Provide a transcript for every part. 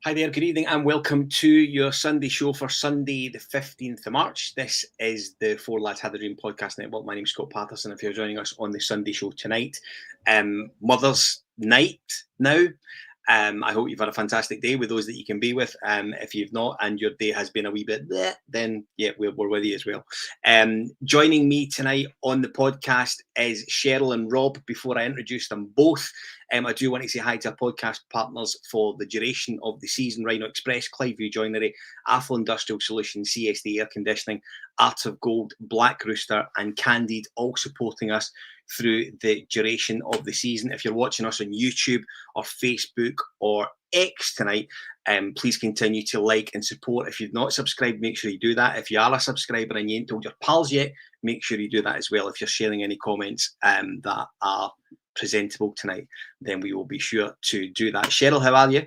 Hi there, good evening and welcome to your Sunday show for Sunday the 15th of March. This is the Four Lads Had a Dream podcast network. My name's Scott Patterson. If you're joining us on the Sunday show tonight, Mother's Night now. I hope you've had a fantastic day with those that you can be with. If you've not and your day has been a wee bit bleh, then yeah, we're with you as well. Joining me tonight on the podcast is Cheryl and Rob. Before I introduce them both, I do want to say hi to our podcast partners for the duration of the season: Rhino Express, Cliveview Joinery, Athol Industrial Solutions, CSD Air Conditioning, Art of Gold, Black Rooster and Candid, all supporting us through the duration of the season. If you're watching us on YouTube or Facebook or X tonight, please continue to like and support. If you've not subscribed, make sure you do that. If you are a subscriber and you ain't told your pals yet, make sure you do that as well. If you're sharing any comments that are presentable tonight, then we will be sure to do that. Cheryl, how are you?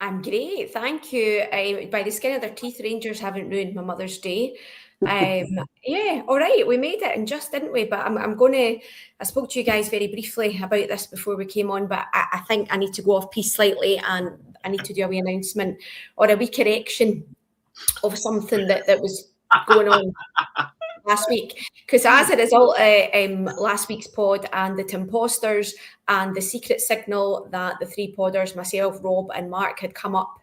I'm great, thank you. By the skin of their teeth, Rangers haven't ruined my Mother's Day. Yeah, all right, we made it, and just didn't we? But I spoke to you guys very briefly about this before we came on, but I think I need to go off piece slightly, and I need to do a wee announcement or a wee correction of something that was going on last week, because as a result last week's pod and the Timposters and the secret signal that the three podders, myself, Rob and Mark, had come up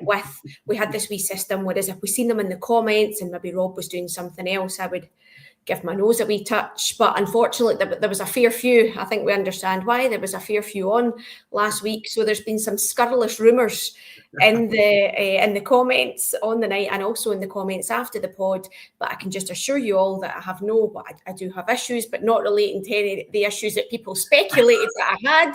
with, we had this wee system, whereas if we seen them in the comments and maybe Rob was doing something else, I would give my nose a wee touch. But unfortunately, there was a fair few. I think we understand why. There was a fair few on last week. So there's been some scurrilous rumours in the comments on the night and also in the comments after the pod. But I can just assure you all that I do have issues, but not relating to any of the issues that people speculated that I had.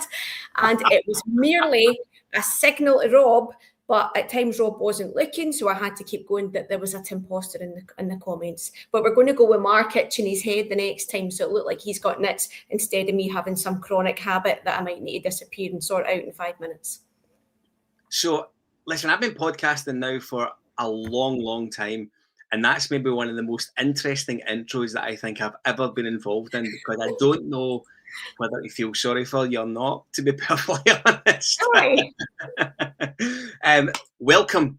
And it was merely a signal to Rob. But at times Rob wasn't looking, so I had to keep going that there was a Timposter in the comments. But we're going to go with Mark itching his head the next time, so it looked like he's got nits instead of me having some chronic habit that I might need to disappear and sort out in 5 minutes. So, listen, I've been podcasting now for a long time, and that's maybe one of the most interesting intros that I think I've ever been involved in, because I don't know whether to feel sorry for you or not, to be perfectly honest. Welcome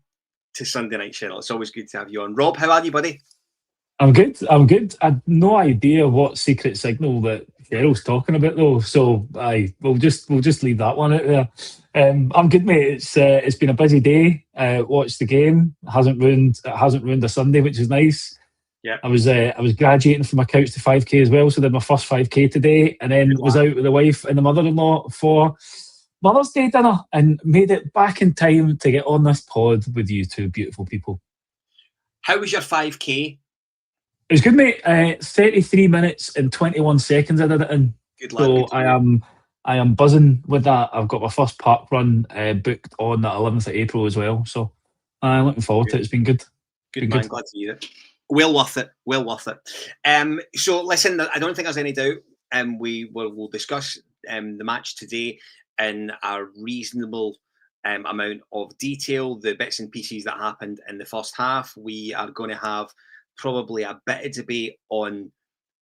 to Sunday Night, Cheryl. It's always good to have you on. Rob, how are you, buddy? I'm good. I had no idea what secret signal that Cheryl's talking about, though. So we'll just leave that one out there. I'm good, mate. It's been a busy day. Watched the game. It hasn't ruined a Sunday, which is nice. Yeah. I was graduating from my couch to 5K as well, so I did my first 5K today, and then was out with the wife and the mother-in-law for Mother's Day dinner, and made it back in time to get on this pod with you two beautiful people. How was your 5K? It was good, mate. 33 minutes and 21 seconds I did it in. Good lad. So I am buzzing with that. I've got my first park run booked on the 11th of April as well. So I'm looking forward to it. It's been good. Good man, glad to hear it. Well worth it. So listen, I don't think there's any doubt. We'll discuss the match today in a reasonable amount of detail. The bits and pieces that happened in the first half. We are going to have probably a bit of debate on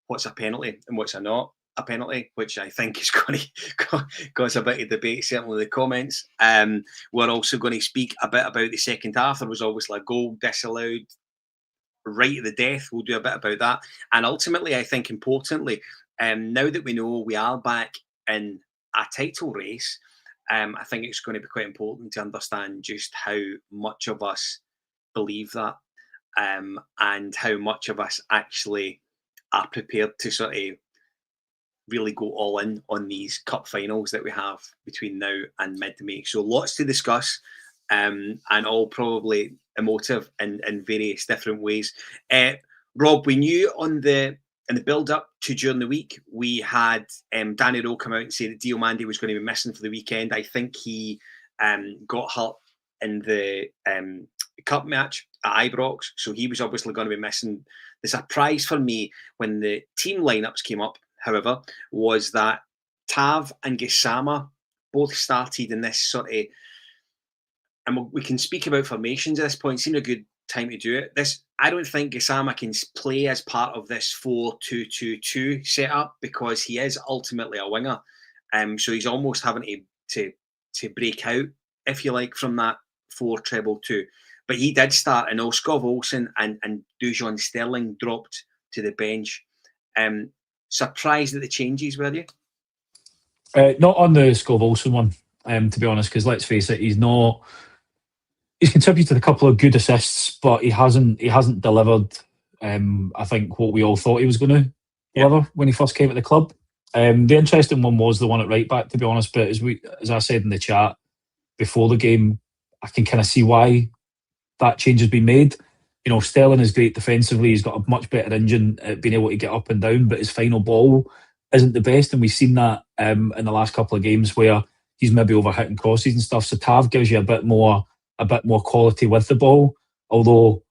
what's a penalty and what's not a penalty, which I think is going to cause a bit of debate, certainly in the comments. We're also going to speak a bit about the second half. There was obviously a goal disallowed right at the death. We'll do a bit about that. And ultimately, I think importantly, now that we know we are back in a title race, I think it's going to be quite important to understand just how much of us believe that, and how much of us actually are prepared to sort of really go all in on these cup finals that we have between now and mid-May. So lots to discuss, and all probably emotive in various different ways. Rob, we knew in the build-up to during the week, we had Danny Rowe come out and say that Diomande was going to be missing for the weekend. I think he got hurt in the cup match at Ibrox, so he was obviously going to be missing. The surprise for me when the team lineups came up, however, was that Tav and Gassama both started in this sort of, and we can speak about formations at this point. It seemed a good time to do it. I don't think Gassama can play as part of this 4-2-2-2 setup, because he is ultimately a winger. So he's almost having to break out, if you like, from that 4-2-2. But he did start, and Skov Olsen and Dujon Sterling dropped to the bench. Surprised at the changes, were you? Not on the Skov Olsen one, to be honest, because let's face it, he's contributed a couple of good assists, but he hasn't delivered. I think what we all thought he was going to deliver when he first came at the club. The interesting one was the one at right back, to be honest. But as I said in the chat before the game, I can kind of see why that change has been made. You know, Sterling is great defensively. He's got a much better engine at being able to get up and down, but his final ball isn't the best, and we've seen that in the last couple of games where he's maybe overhitting crosses and stuff. So Tav gives you a bit more quality with the ball. Although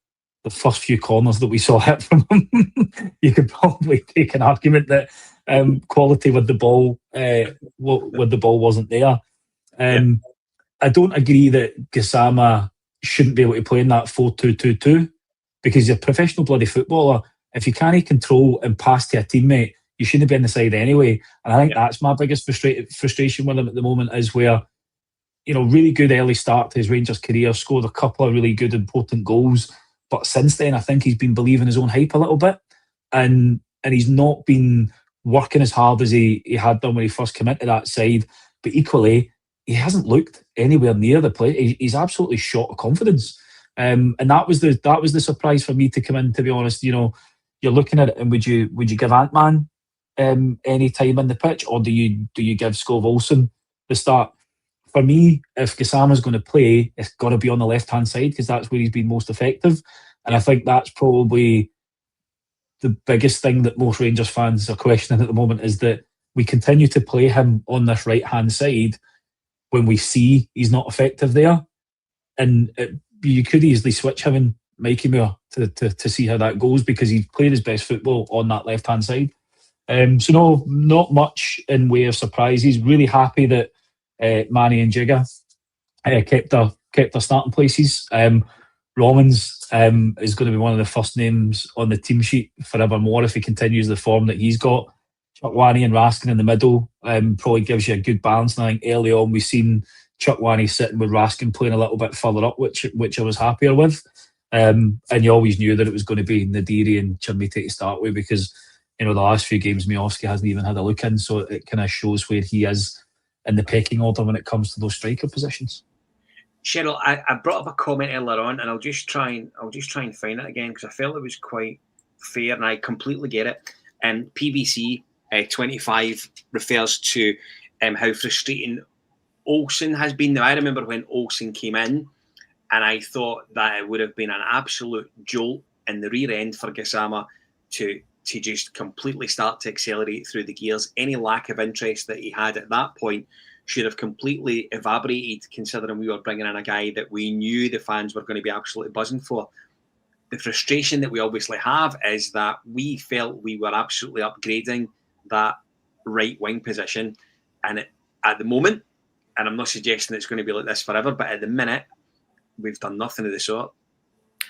the first few corners that we saw hit from him, you could probably take an argument that quality with the ball wasn't there. I don't agree that Gassama shouldn't be able to play in that 4-2-2-2 because he's a professional bloody footballer. If you can't control and pass to a teammate, you shouldn't be on the side anyway. And I think that's my biggest frustration with him at the moment, is where, you know, really good early start to his Rangers career, scored a couple of really good important goals, but since then I think he's been believing his own hype a little bit, and he's not been working as hard as he had done when he first came into that side. But equally, he hasn't looked anywhere near the play. He's absolutely short of confidence, and that was the surprise for me to come in. To be honest, you know, you're looking at it, and would you give Ant-Man any time in the pitch, or do you give Skov Olsen the start? For me, if Gassama's going to play, it's got to be on the left-hand side because that's where he's been most effective. And I think that's probably the biggest thing that most Rangers fans are questioning at the moment, is that we continue to play him on this right-hand side when we see he's not effective there. And you could easily switch him and Mikey Moore to see how that goes, because he's played his best football on that left-hand side. So no, not much in way of surprises. Really happy that Manny and Jigga kept their starting places. Rommens is going to be one of the first names on the team sheet forevermore if he continues the form that he's got. Chukwani and Raskin in the middle probably gives you a good balance. And I think early on we've seen Chukwani sitting with Raskin playing a little bit further up, which I was happier with. And you always knew that it was going to be Nadiri and Chimite to start with, because, you know, the last few games Miovski hasn't even had a look in, so it kind of shows where he is in the pecking order when it comes to those striker positions. Cheryl, I brought up a comment earlier on, and I'll just try and find it again because I felt it was quite fair, and I completely get it. PBC 25 refers to how frustrating Olsen has been. Now, I remember when Olsen came in, and I thought that it would have been an absolute jolt in the rear end for Gassama to just completely start to accelerate through the gears. Any lack of interest that he had at that point should have completely evaporated, considering we were bringing in a guy that we knew the fans were going to be absolutely buzzing for. The frustration that we obviously have is that we felt we were absolutely upgrading that right wing position, and at the moment, and I'm not suggesting it's going to be like this forever, but at the minute we've done nothing of the sort.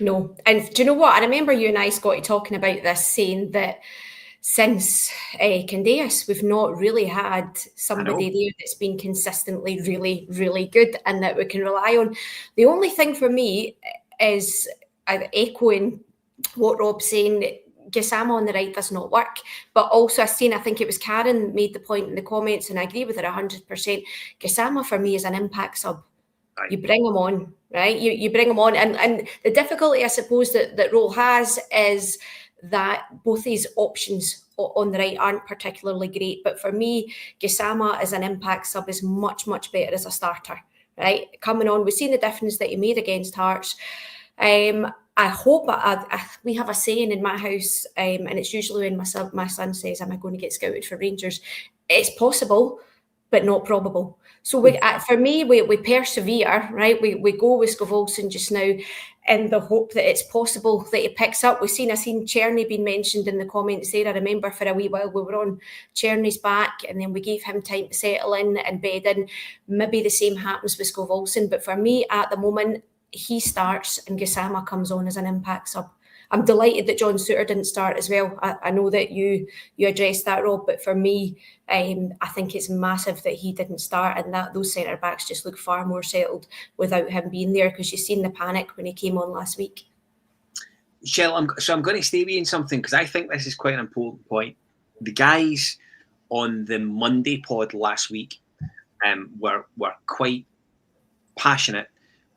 No. And do you know what? I remember you and I, Scotty, talking about this, saying that since Candeas, we've not really had somebody there that's been consistently really, really good and that we can rely on. The only thing for me is, echoing what Rob's saying, Gassama on the right does not work. But also I think it was Karen made the point in the comments, and I agree with her 100%. Gassama for me is an impact sub. Right. You bring him on, right? You bring him on. And the difficulty, I suppose, that Roll has is that both these options on the right aren't particularly great. But for me, Gassama as an impact sub is much, much better as a starter, right? Coming on, we've seen the difference that he made against Hearts. I hope we have a saying in my house, and it's usually when my son says, am I going to get scouted for Rangers? It's possible, but not probable. So for me, we persevere, right? We go with Skov Olsen just now in the hope that it's possible that he picks up. I seen Cherny being mentioned in the comments there. I remember for a wee while we were on Cherny's back, and then we gave him time to settle in and bed in. Maybe the same happens with Skov Olsen, but for me at the moment, he starts and Gassama comes on as an impact sub. I'm delighted that John Souttar didn't start as well. I know that you addressed that, Rob, but for me, I think it's massive that he didn't start, and that those centre backs just look far more settled without him being there, because you've seen the panic when he came on last week. Shell, I'm going to stay with you in something, because I think this is quite an important point. The guys on the Monday pod last week were quite passionate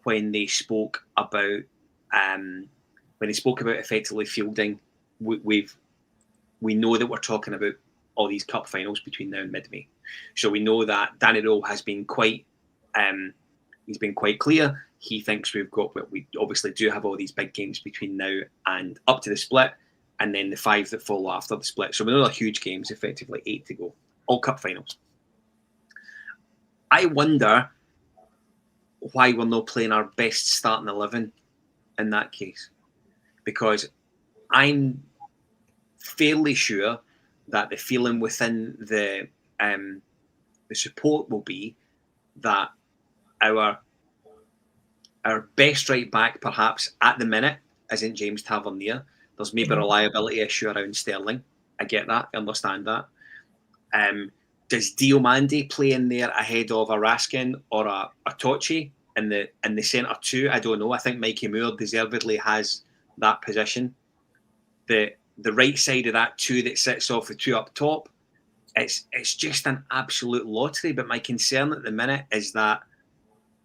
when they spoke about effectively fielding. We know that we're talking about all these cup finals between now and mid-May, so we know that Danny Rowe has been quite he's been quite clear. He thinks we obviously do have all these big games between now and up to the split, and then the 5 that follow after the split. So we know they're huge games, effectively 8 to go, all cup finals. I wonder why we're not playing our best starting 11 in that case, because I'm fairly sure that the feeling within the support will be that our best right back, perhaps at the minute, isn't James Tavernier. There's maybe a reliability issue around Sterling. I get that. I understand that. Does Diomande play in there ahead of a Raskin or a Tochi in the centre two? I don't know. I think Mikey Moore deservedly has that position. The right side of that two that sits off the two up top, it's just an absolute lottery. But my concern at the minute is that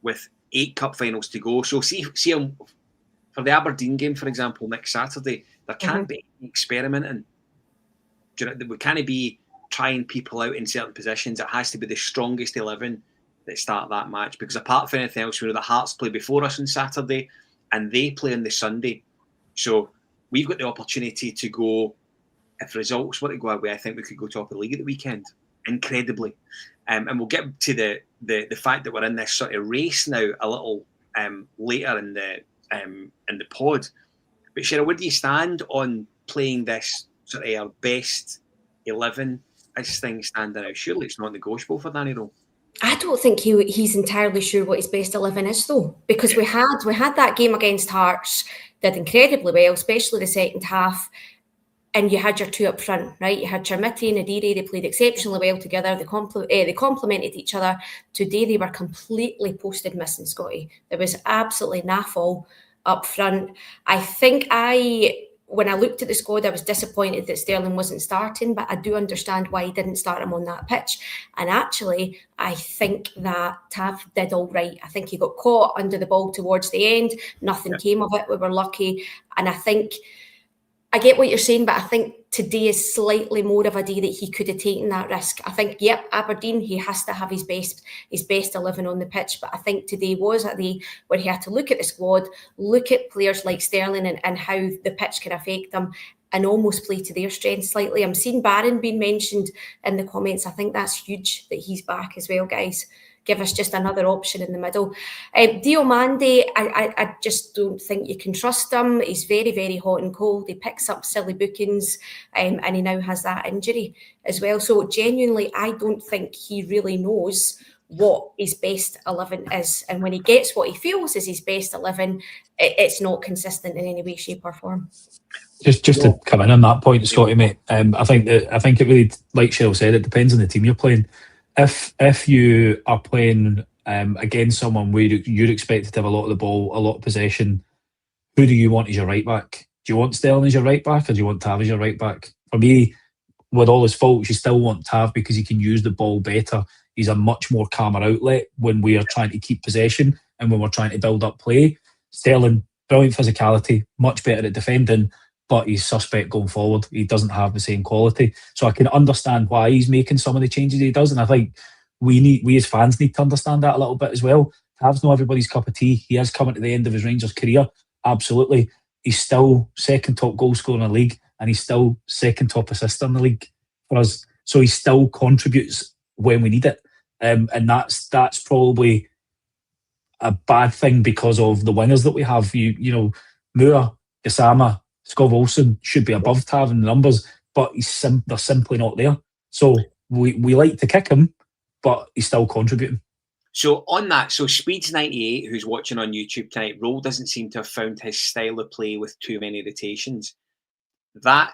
with 8 cup finals to go, so see for the Aberdeen game, for example, next Saturday, there can't be experimenting. Do you know, we can't be trying people out in certain positions. It has to be the strongest 11 that start that match, because apart from anything else, we know the Hearts play before us on Saturday and they play on the Sunday. So we've got the opportunity to go, if results were to go away, I think we could go top of the league at the weekend, incredibly. And we'll get to the fact that we're in this sort of race now a little later in the pod. But Cheryl, where do you stand on playing this sort of our best 11 as things stand now? Surely it's not negotiable for Danny Rowe. I don't think he's entirely sure what his best 11 is, though, because we had that game against Hearts, did incredibly well, especially the second half, and you had your two up front, right? You had Chermiti and Adiri. They played exceptionally well together. They complemented each other. Today they were completely posted missing, Scotty. There was absolutely naffle up front. I think when I looked at the squad, I was disappointed that Sterling wasn't starting, but I do understand why he didn't start him on that pitch. And actually, I think that Tav did all right. I think he got caught under the ball towards the end. Nothing came of it. We were lucky. And I get what you're saying, but I think today is slightly more of a day that he could have taken that risk. I think, Aberdeen, he has to have his best 11 on the pitch. But I think today was a day where he had to look at the squad, look at players like Sterling and how the pitch can affect them, and almost play to their strengths slightly. I'm seeing Barron being mentioned in the comments. I think that's huge that he's back as well, guys. Give us just another option in the middle. Diomande, I just don't think you can trust him. He's very, very hot and cold. He picks up silly bookings, and he now has that injury as well. So genuinely, I don't think he really knows what his best 11 is. And when he gets what he feels is his best 11, it's not consistent in any way, shape or form. Just to come in on that point, Scotty, mate, I think it really, like Cheryl said, it depends on the team you're playing. If you are playing against someone where you're expected to have a lot of the ball, a lot of possession, who do you want as your right back? Do you want Sterling as your right back, or do you want Tav as your right back? For me, with all his faults, you still want Tav because he can use the ball better. He's a much more calmer outlet when we are trying to keep possession and when we're trying to build up play. Sterling, brilliant physicality, much better at defending, but he's suspect going forward. He doesn't have the same quality. So I can understand why he's making some of the changes he does. And I think we as fans need to understand that a little bit as well. Tav's not everybody's cup of tea. He is coming to the end of his Rangers career. Absolutely. He's still second top goal scorer in the league, and he's still second top assister in the league for us. So he still contributes when we need it. And that's probably a bad thing because of the winners that we have. You know, Moore, Gassama, Scott Wilson should be above Tav in the numbers, but they're simply not there. So we like to kick him, but he's still contributing. So on that, so Speeds98, who's watching on YouTube tonight, Roll doesn't seem to have found his style of play with too many rotations. That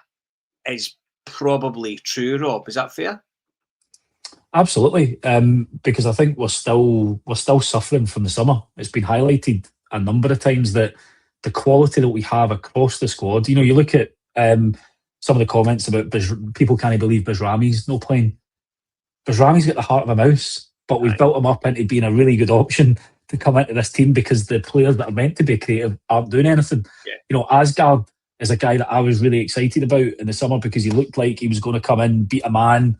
is probably true, Rob. Is that fair? Absolutely, because I think we're still suffering from the summer. It's been highlighted a number of times that the quality that we have across the squad. You look at some of the comments about people can't believe Bajrami's no playing. Bajrami's got the heart of a mouse, but we've built him up into being a really good option to come into this team because the players that are meant to be creative aren't doing anything. Yeah. Asgard is a guy that I was really excited about in the summer because he looked like he was going to come in, beat a man,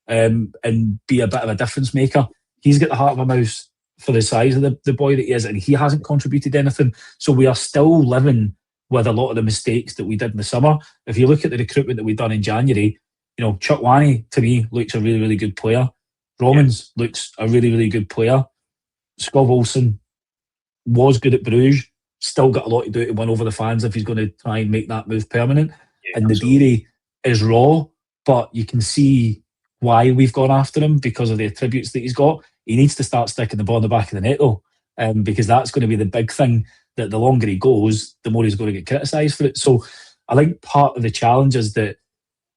and be a bit of a difference maker. He's got the heart of a mouse for the size of the boy that he is, and he hasn't contributed anything. So we are still living with a lot of the mistakes that we did in the summer. If you look at the recruitment that we've done in January, Chuck Wani, to me, looks a really, really good player. Rommens looks a really, really good player. Scott Olsen was good at Bruges, still got a lot to do to win over the fans if he's going to try and make that move permanent. And Nadiri is raw, but you can see why we've gone after him because of the attributes that he's got. He needs to start sticking the ball in the back of the net, though, because that's going to be the big thing, that the longer he goes, the more he's going to get criticised for it. So I think part of the challenge is that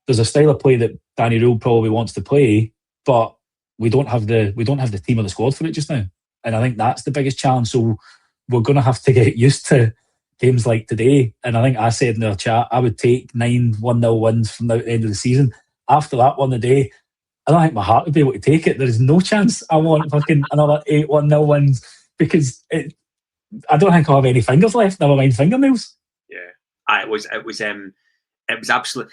there's a style of play that Danny Rule probably wants to play, but we don't have the team or the squad for it just now. And I think that's the biggest challenge. So we're going to have to get used to games like today. And I think I said in our chat, I would take 9 1-0 wins from the end of the season. After that one today, I don't think my heart would be able to take it. There is no chance I want fucking another 8 1-0 wins because I don't think I'll have any fingers left, never mind fingernails. Yeah. It was absolutely...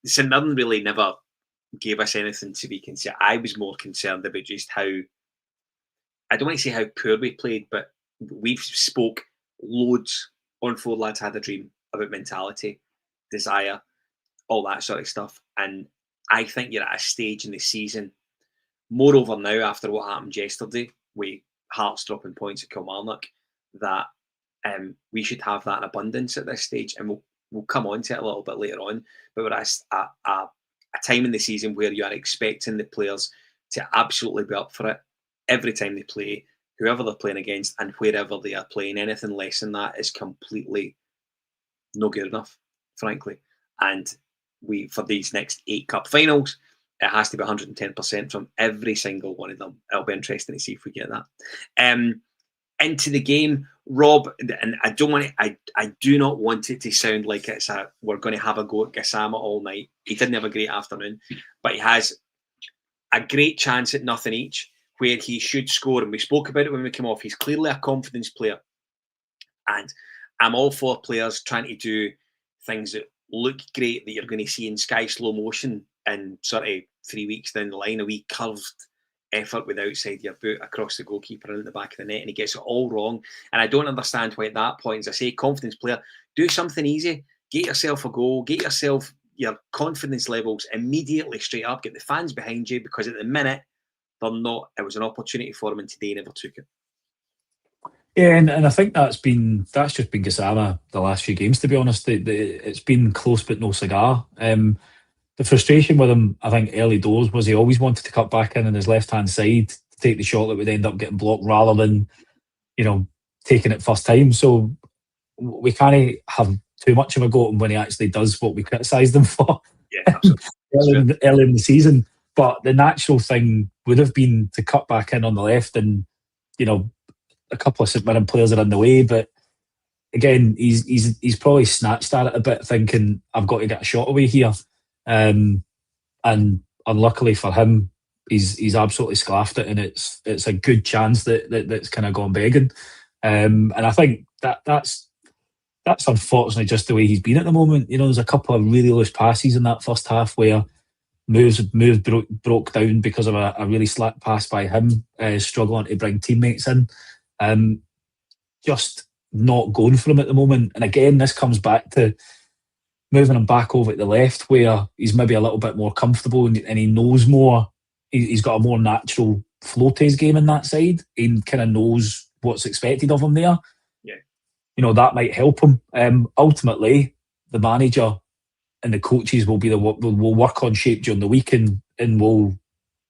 St Mirren really never gave us anything to be concerned. I was more concerned about just how... I don't want to say how poor we played, but we've spoke loads on Four Lads Had a Dream about mentality, desire, all that sort of stuff. And I think you're at a stage in the season, moreover now after what happened yesterday with Hearts dropping points at Kilmarnock, that we should have that in abundance at this stage. And we'll come on to it a little bit later on. But we're at a time in the season where you are expecting the players to absolutely be up for it every time they play, whoever they're playing against and wherever they are playing. Anything less than that is completely not good enough, frankly. And for these next 8 cup finals, it has to be 110% from every single one of them. It'll be interesting to see if we get that. Into the game, Rob, and I do not want it to sound like we're going to have a go at Gassama all night. He didn't have a great afternoon, but he has a great chance at nothing each, where he should score. And we spoke about it when we came off. He's clearly a confidence player. And I'm all for players trying to do things that look great that you're going to see in sky slow motion in sort of 3 weeks down the line, a wee curved effort with outside your boot across the goalkeeper and in the back of the net, and he gets it all wrong. And I don't understand why at that point, as I say, confidence player, do something easy, get yourself a goal, get yourself your confidence levels immediately straight up, get the fans behind you, because at the minute, they're not. It was an opportunity for him and today he never took it. Yeah, and I think that's just been Gassama the last few games, to be honest. It's been close but no cigar. The frustration with him, I think, early doors was he always wanted to cut back in on his left-hand side to take the shot that would end up getting blocked rather than, taking it first time. So we can't have too much of a go at him when he actually does what we criticised him for early in the season. But the natural thing would have been to cut back in on the left, and a couple of St Mirren players are in the way. But again, he's probably snatched at it a bit, thinking I've got to get a shot away here. And unluckily for him, he's absolutely sclaffed it, and it's a good chance that's kind of gone begging. And I think that's unfortunately just the way he's been at the moment. There's a couple of really loose passes in that first half where moves broke down because of a really slack pass by him, struggling to bring teammates in. Just not going for him at the moment. And again, this comes back to moving him back over at the left, where he's maybe a little bit more comfortable and he knows more. He's got a more natural flow to his game in that side. He kind of knows what's expected of him there. Yeah, that might help him. Ultimately, the manager and the coaches will work on shape during the week and will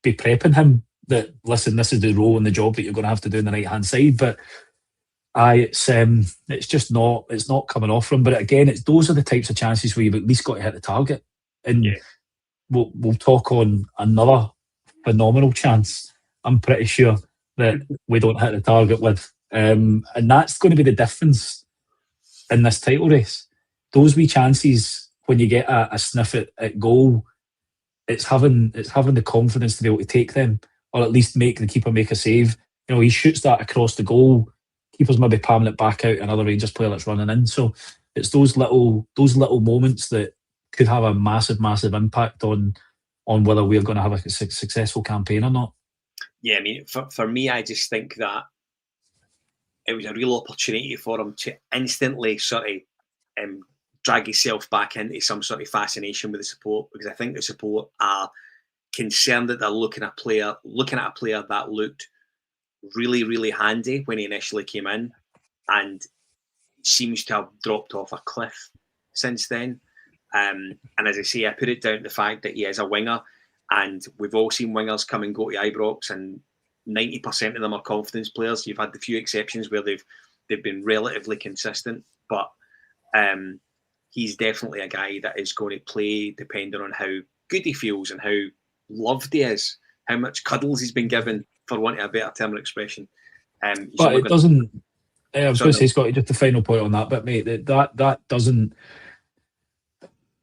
be prepping him that, listen, this is the role and the job that you're going to have to do on the right hand side. But it's just not, it's not coming off from. But again, those are the types of chances where you've at least got to hit the target. And we'll talk on another phenomenal chance, I'm pretty sure, that we don't hit the target with. And that's going to be the difference in this title race. Those wee chances, when you get a sniff at goal, it's having the confidence to be able to take them, or at least make the keeper make a save. You know, he shoots that across the goal, keeper's maybe palming it back out, another Rangers player that's running in. So it's those little moments that could have a massive impact on whether we're going to have a successful campaign or not. Yeah, I mean, for me, I just think that it was a real opportunity for him to instantly sort of drag himself back into some sort of fascination with the support, because I think the support are concerned that they're looking at a player that looked really, really handy when he initially came in, and seems to have dropped off a cliff since then. And as I say, I put it down to the fact that he is a winger, and we've all seen wingers come and go to Ibrox, and 90% of them are confidence players. You've had the few exceptions where they've been relatively consistent, but he's definitely a guy that is going to play depending on how good he feels and how loved he is, how much cuddles he's been given, for want of a better term or expression. But it doesn't. I was going to say, Scotty, just the final point on that bit, mate. That doesn't.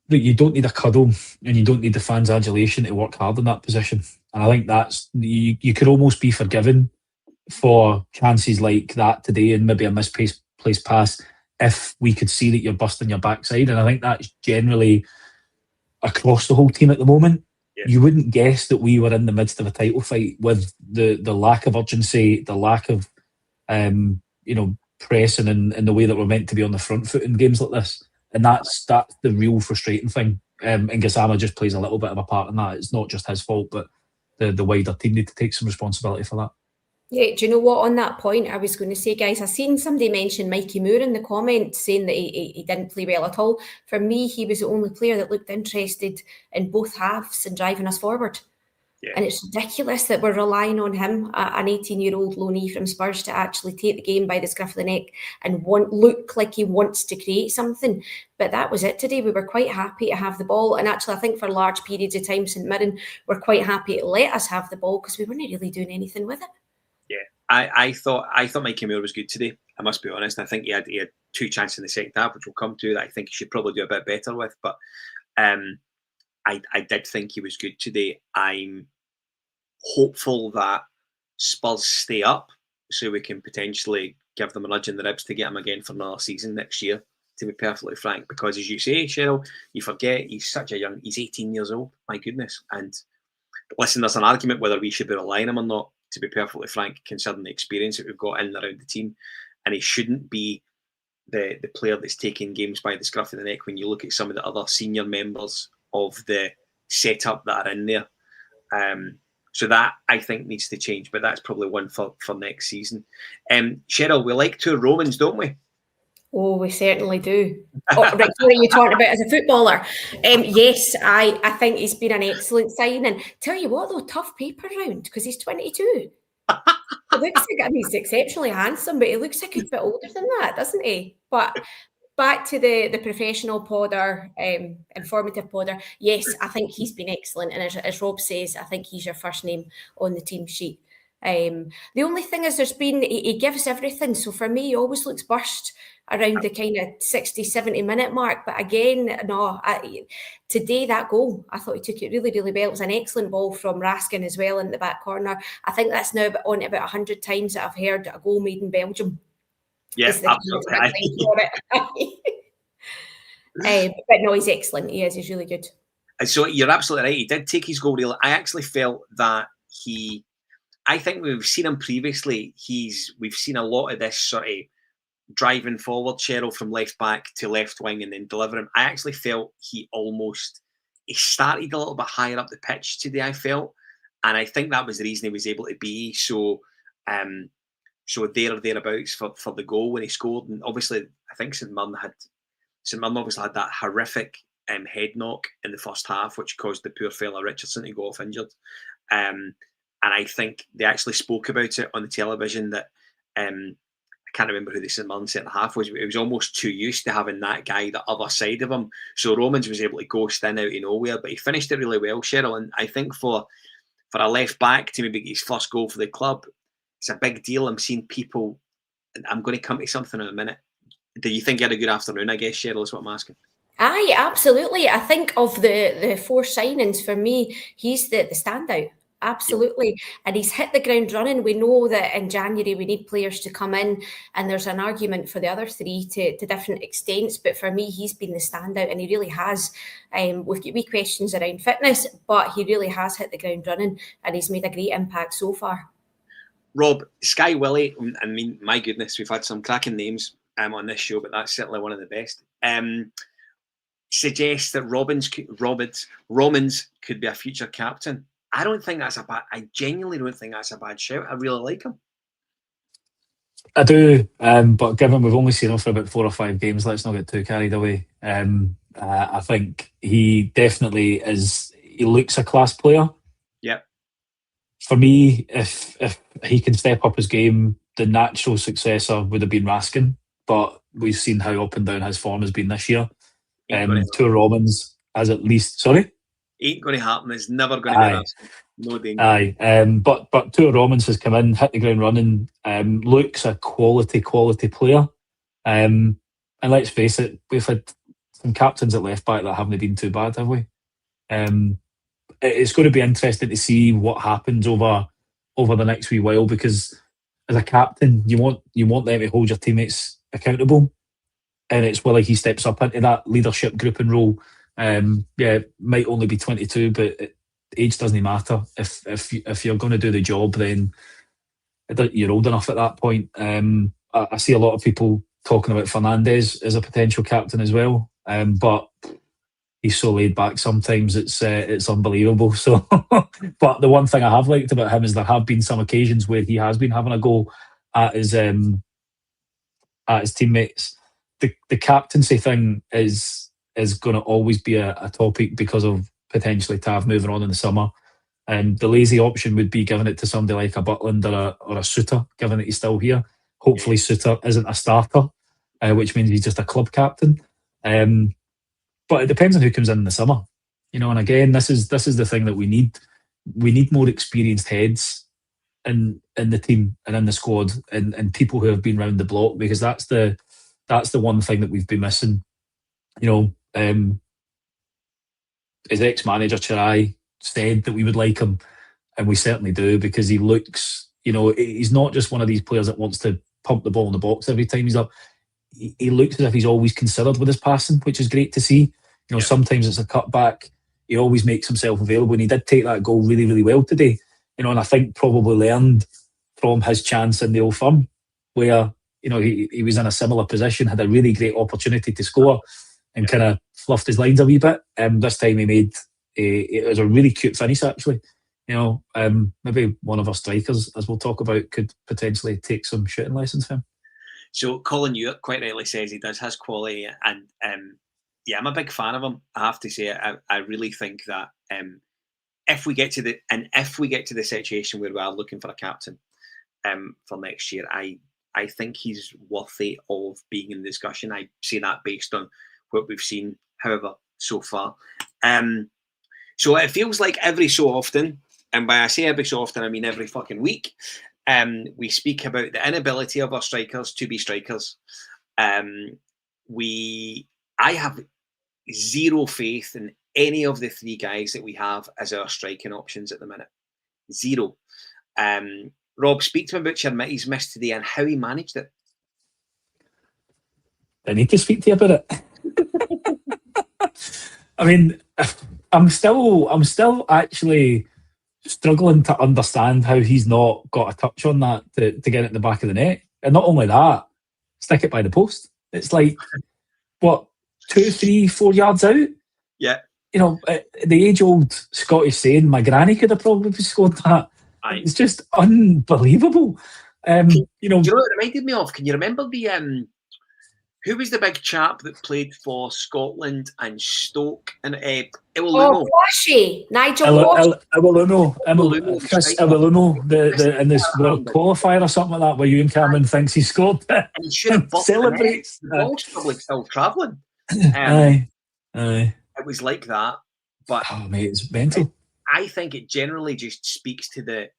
That you don't need a cuddle and you don't need the fans' adulation to work hard in that position. And I think that's you could almost be forgiven for chances like that today and maybe a misplaced pass if we could see that you're busting your backside. And I think that's generally across the whole team at the moment. Yeah. You wouldn't guess that we were in the midst of a title fight with the lack of urgency, the lack of pressing in the way that we're meant to be on the front foot in games like this. And that's the real frustrating thing. And Gassama just plays a little bit of a part in that. It's not just his fault, but the wider team need to take some responsibility for that. Yeah, do you know what, on that point, I was going to say, guys, I seen somebody mention Mikey Moore in the comments saying that he didn't play well at all. For me, he was the only player that looked interested in both halves and driving us forward. Yeah. And it's ridiculous that we're relying on him, an 18-year-old loanee from Spurs, to actually take the game by the scruff of the neck and look like he wants to create something. But that was it today. We were quite happy to have the ball. And actually, I think for large periods of time, St Mirren were quite happy to let us have the ball because we weren't really doing anything with it. Yeah, I thought Mikey Moore was good today. I must be honest. I think he had two chances in the second half, which we'll come to, that I think he should probably do a bit better with. But I did think he was good today. I'm hopeful that Spurs stay up so we can potentially give them a nudge in the ribs to get him again for another season next year, to be perfectly frank. Because as you say, Cheryl, you forget he's 18 years old. My goodness. And listen, there's an argument whether we should be relying on him or not, to be perfectly frank, considering the experience that we've got in and around the team. And he shouldn't be the player that's taking games by the scruff of the neck when you look at some of the other senior members of the setup that are in there. So that, I think, needs to change, but that's probably one for next season. Cheryl, we like to Rommens, don't we? Oh, we certainly do. Right, what are you talking about as a footballer? Yes, I think he's been an excellent signing. Tell you what, though, tough paper round, because he's 22. He looks like, he's exceptionally handsome, but he looks a good bit older than that, doesn't he? But back to the professional podder, informative podder. Yes, I think he's been excellent. And as Rob says, I think he's your first name on the team sheet. The only thing is he gives everything. So for me, he always looks burst around the kind of 60, 70 minute mark. But again, no, today that goal, I thought he took it really, really well. It was an excellent ball from Raskin as well in the back corner. I think that's now on about 100 times that I've heard a goal made in Belgium. Yes, absolutely. But no, he's excellent. He is. He's really good. So you're absolutely right. He did take his goal real. I actually felt that I think we've seen him previously. We've seen a lot of this sort of driving forward, Cheryl, from left back to left wing and then delivering. I actually felt he started a little bit higher up the pitch today, I felt. And I think that was the reason he was able to be so there or thereabouts for the goal when he scored. And obviously, I think St Mirren obviously had that horrific head knock in the first half, which caused the poor fella Richardson to go off injured. And And I think they actually spoke about it on the television that I can't remember who the St Mirren centre-half was, but it was almost too used to having that guy the other side of him. So Rommens was able to ghost in out of nowhere, but he finished it really well, Cheryl. And I think for a left-back to maybe get his first goal for the club, it's a big deal. I'm seeing people, and I'm going to come to something in a minute. Do you think you had a good afternoon, I guess, Cheryl, is what I'm asking? Aye, absolutely. I think of the 4 signings, for me, he's the standout. Absolutely. Yeah. And he's hit the ground running. We know that in January we need players to come in, and there's an argument for the other 3 to different extents. But for me, he's been the standout, and he really has. We've got wee questions around fitness, but he really has hit the ground running, and he's made a great impact so far. Rob, Sky Willie, I mean, my goodness, we've had some cracking names on this show, but that's certainly one of the best. Suggests that Rommens could be a future captain. I don't think that's a bad. I genuinely don't think that's a bad shout. I really like him. I do, but given we've only seen him for about 4 or 5 games, let's not get too carried away. I think he definitely is. He looks a class player. Yep. For me, if he can step up his game, the natural successor would have been Raskin, but we've seen how up and down his form has been this year. Two Rommens as at least. Sorry. Ain't going to happen. It's never going to be that. No danger. Aye, but Two Rommens has come in, hit the ground running. Looks a quality player. And let's face it, we've had some captains at left back that haven't been too bad, have we? It's going to be interesting to see what happens over the next wee while, because as a captain, you want them to hold your teammates accountable, and it's whether he steps up into that leadership grouping role. Might only be 22, but age doesn't matter. If you're going to do the job, then you're old enough at that point. I see a lot of people talking about Fernandes as a potential captain as well, but he's so laid back sometimes it's unbelievable. So, but the one thing I have liked about him is there have been some occasions where he has been having a go at his teammates. The captaincy thing is going to always be a topic because of potentially Tav moving on in the summer. And the lazy option would be giving it to somebody like a Butland or a Suter, given that he's still here. Hopefully Suter isn't a starter, which means he's just a club captain. But it depends on who comes in the summer. And again, this is the thing that we need. We need more experienced heads in the team and in the squad, and people who have been round the block, because that's the one thing that we've been missing. His ex-manager Chirai said that we would like him, and we certainly do, because he looks, he's not just one of these players that wants to pump the ball in the box every time he's up. He looks as if he's always considered with his passing, which is great to see. Sometimes it's a cutback. He always makes himself available, and he did take that goal really, really well today. And I think probably learned from his chance in the Old Firm, where he was in a similar position, had a really great opportunity to score, and kind of fluffed his lines a wee bit. This time he made it was a really cute finish, actually. Maybe one of our strikers, as we'll talk about, could potentially take some shooting lessons from him. So Colin Ewart quite rightly says he does has quality, and I'm a big fan of him. I have to say, I really think that if we get to the situation where we are looking for a captain for next year, I think he's worthy of being in the discussion. I say that based on what we've seen, however, so far. So it feels like every so often, and by I say every so often, I mean every fucking week, we speak about the inability of our strikers to be strikers. I have zero faith in any of the 3 guys that we have as our striking options at the minute. Zero. Rob, speak to him about Chermiti's miss today and how he managed it. I need to speak to you about it. I mean, I'm still actually struggling to understand how he's not got a touch on that to get it in the back of the net. And not only that, stick it by the post. It's like, what, 2, 3, 4 yards out? Yeah. The age-old Scottish saying, my granny could have probably scored that. Aye. It's just unbelievable. Do you know what it reminded me of? Can you remember Who was the big chap that played for Scotland and Stoke? And Oh, Iwalumo. Quashie, Nigel Quashie. Iwalumo, Chris striker. Iwalumo, in this World Qualifier or something like that, where Ewan Cameron thinks he scored And he should have buffed celebrates. the ball's probably still travelling. Aye. It was like that. But oh, mate, it's mental. I think it generally just speaks to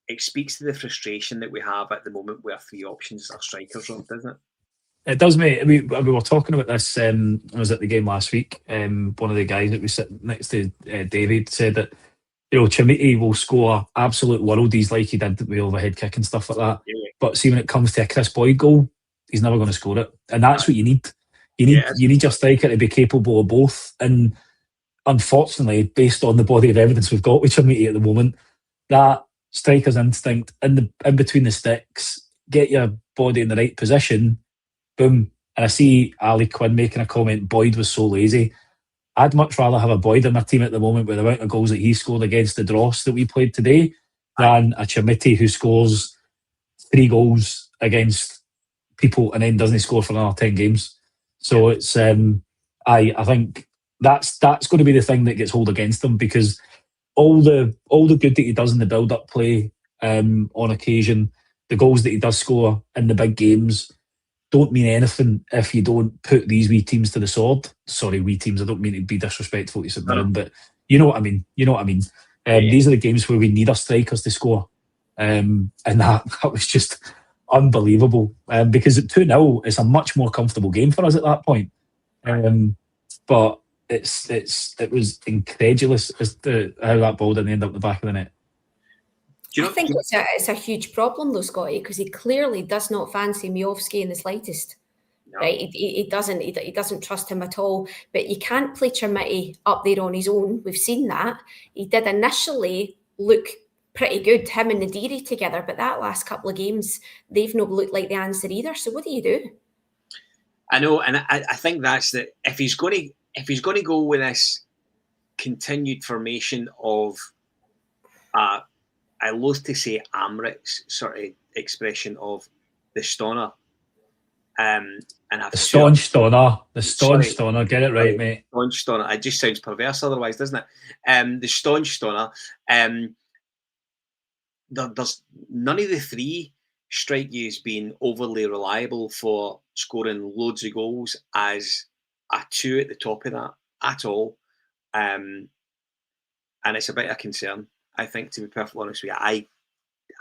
it speaks to the frustration that we have at the moment with our three options as our strikers, doesn't it? It does, mate. We were talking about this. I was at the game last week. One of the guys that was sitting next to David said that Chimiti will score absolute worldies like he did with overhead kick and stuff like that. Yeah. But see, when it comes to a Chris Boyd goal, he's never going to score it, and that's what you need. You need your striker to be capable of both. And unfortunately, based on the body of evidence we've got with Chimiti at the moment, that striker's instinct in between the sticks, get your body in the right position, boom. And I see Ali Quinn making a comment, Boyd was so lazy. I'd much rather have a Boyd in my team at the moment with the amount of goals that he scored against the Dross that we played today than a Chimiti who scores 3 goals against people and then doesn't score for another 10 games. So it's I think that's going to be the thing that gets hold against him, because all the good that he does in the build-up play on occasion, the goals that he does score in the big games don't mean anything if you don't put these wee teams to the sword. Sorry, wee teams, I don't mean to be disrespectful to St Mirren, but you know what I mean. These are the games where we need our strikers to score. And that was just unbelievable. Because at 2-0, it's a much more comfortable game for us at that point. But it was incredulous as to how that ball didn't end up the back of the net. I think it's a huge problem though, Scotty, because he clearly does not fancy Miovski in the slightest. No. Right? He doesn't trust him at all. But you can't play Chimiti up there on his own. We've seen that. He did initially look pretty good, him and Nadiri together, but that last couple of games, they've not looked like the answer either. So what do you do? I know, and I think that's that. If he's going to go with this continued formation of I loathe to say Amrit's sort of expression of the stoner. And have the staunch stoner, get it right, mate. Staunch stoner. It just sounds perverse otherwise, doesn't it? The staunch stoner. There's none of the three strike yous being overly reliable for scoring loads of goals as a 2 at the top of that at all. And it's a bit of concern. I think, to be perfectly honest with you,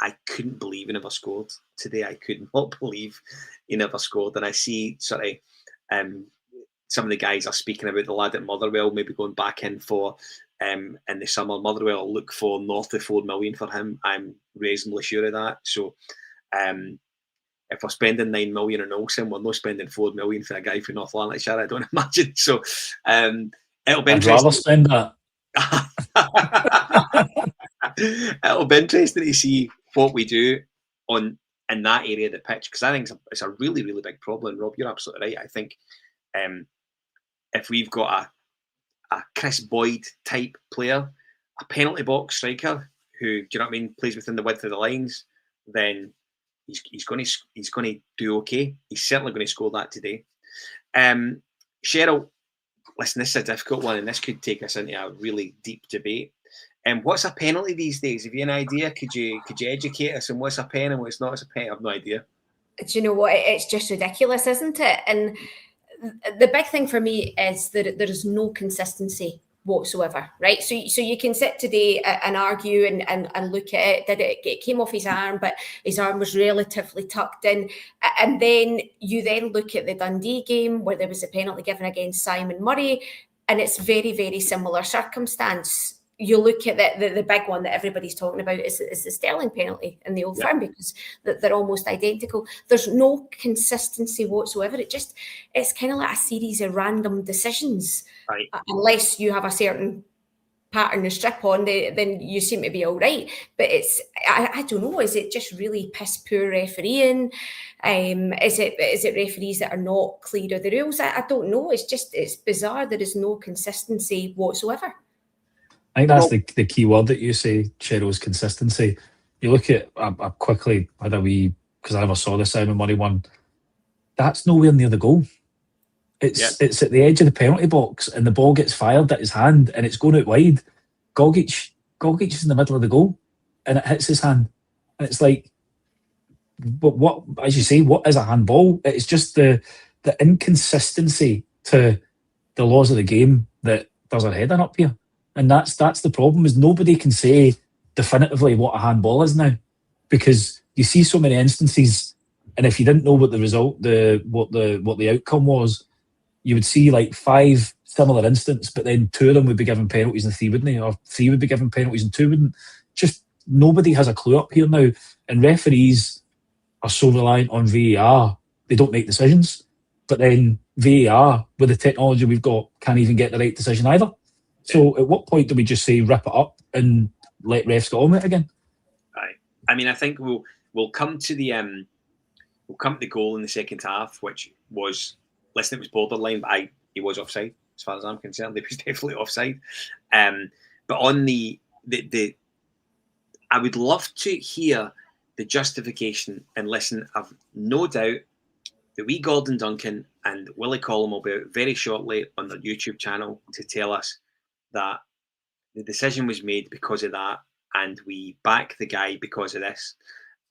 I couldn't believe he never scored today. I could not believe he never scored. And I see sort of some of the guys are speaking about the lad at Motherwell maybe going back in for in the summer. Motherwell will look for north of 4 million for him. I'm reasonably sure of that. So if we're spending 9 million on Olsen, we're not spending 4 million for a guy from North Lanarkshire, I don't imagine. So it'll be interesting. I'd rather spend that. It'll be interesting to see what we do in that area of the pitch, because I think it's a really, really big problem. Rob, you're absolutely right. I think if we've got a Chris Boyd type player, a penalty box striker who, do you know what I mean, plays within the width of the lines, then he's going to do okay. He's certainly going to score that today. Cheryl, listen, this is a difficult one, and this could take us into a really deep debate. What's a penalty these days? Have you an idea? Could you educate us on what's a pen and what's not as a pen? I have no idea. Do you know what? It's just ridiculous, isn't it? And the big thing for me is that there is no consistency whatsoever, right? So you can sit today and argue and look at it. It came off his arm, but his arm was relatively tucked in. And then you then look at the Dundee game where there was a penalty given against Simon Murray, and it's very, very similar circumstance. You look at the big one that everybody's talking about is the Sterling penalty in the Old Firm, because they're almost identical. There's no consistency whatsoever. It's kind of like a series of random decisions. Right. Unless you have a certain pattern to strip on, then you seem to be all right. But I don't know, is it just really piss poor refereeing? Is it referees that are not clear of the rules? I don't know. It's bizarre. There is no consistency whatsoever. I think that's the key word that you say, Cheryl, is consistency. You look at, I quickly had a wee, because I never saw the Simon Murray one, that's nowhere near the goal. It's at the edge of the penalty box, and the ball gets fired at his hand, and it's going out wide. Gogic is in the middle of the goal, and it hits his hand, and it's like, but what, as you say, what is a handball? It's just the inconsistency to the laws of the game that does our head in up here, and that's the problem. Is nobody can say definitively what a handball is now, because you see so many instances, and if you didn't know what the result, what the outcome was, you would see like 5 similar instances, but then 2 of them would be given penalties and 3 wouldn't, or 3 would be given penalties and 2 wouldn't. Just nobody has a clue up here now, and referees are so reliant on VAR, they don't make decisions. But then VAR, with the technology we've got, can't even get the right decision either. So at what point do we just say rip it up and let refs get on with it again? Right. I mean, I think we'll come to the goal in the second half, which was, listen, it was borderline, but he was offside as far as I'm concerned. He was definitely offside. But on the I would love to hear the justification, and listen, I've no doubt that we Gordon Duncan and Willie Collum will be out very shortly on their YouTube channel to tell us that the decision was made because of that, and we back the guy because of this.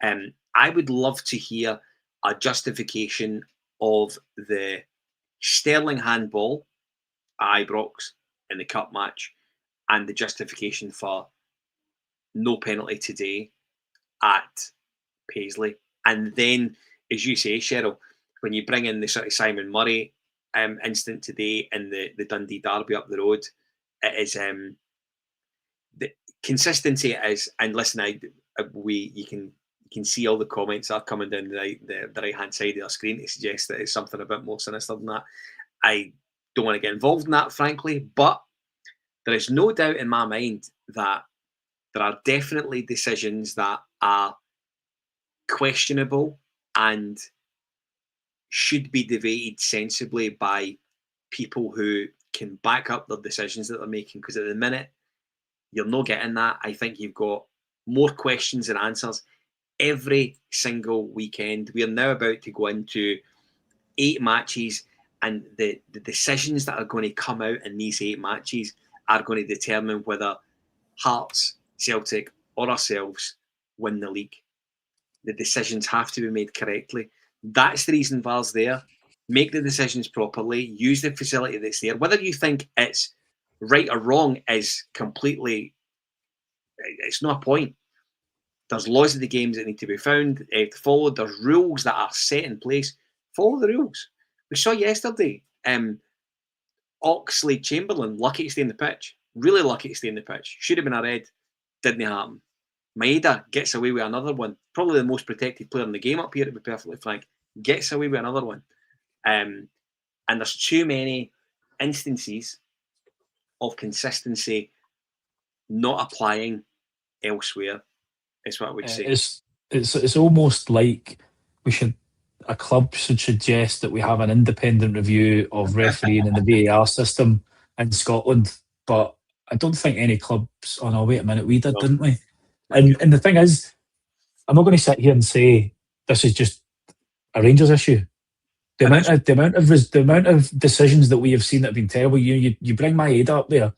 I would love to hear a justification of the Sterling handball at Ibrox in the cup match, and the justification for no penalty today at Paisley. And then, as you say, Cheryl, when you bring in the sort of Simon Murray incident today and the Dundee derby up the road, it is the consistency is. And listen, you can see all the comments are coming down the right hand side of the screen to suggest that it's something a bit more sinister than that. I don't want to get involved in that, frankly, but there is no doubt in my mind that there are definitely decisions that are questionable and should be debated sensibly by people who can back up their decisions that they're making. Because at the minute, you're not getting that. I think you've got more questions than answers every single weekend. We are now about to go into 8 matches, and the decisions that are going to come out in these 8 matches are going to determine whether Hearts, Celtic or ourselves win the league. The decisions have to be made correctly. That's the reason VAR's there. Make the decisions properly. Use the facility that's there. Whether you think it's right or wrong is completely... It's not a point. There's laws of the games that need to be followed. There's rules that are set in place. Follow the rules. We saw yesterday, Oxlade-Chamberlain, lucky to stay in the pitch. Really lucky to stay in the pitch. Should have been a red. Didn't happen. Maeda gets away with another one. Probably the most protected player in the game up here, to be perfectly frank. Gets away with another one. And there's too many instances of consistency not applying elsewhere, is what I would say. It's almost like a club should suggest that we have an independent review of refereeing in the VAR system in Scotland, but I don't think any clubs... Oh no, wait a minute, we did, didn't we? And the thing is, I'm not going to sit here and say this is just a Rangers issue. The amount of decisions that we have seen that have been terrible. You bring Maeda up there.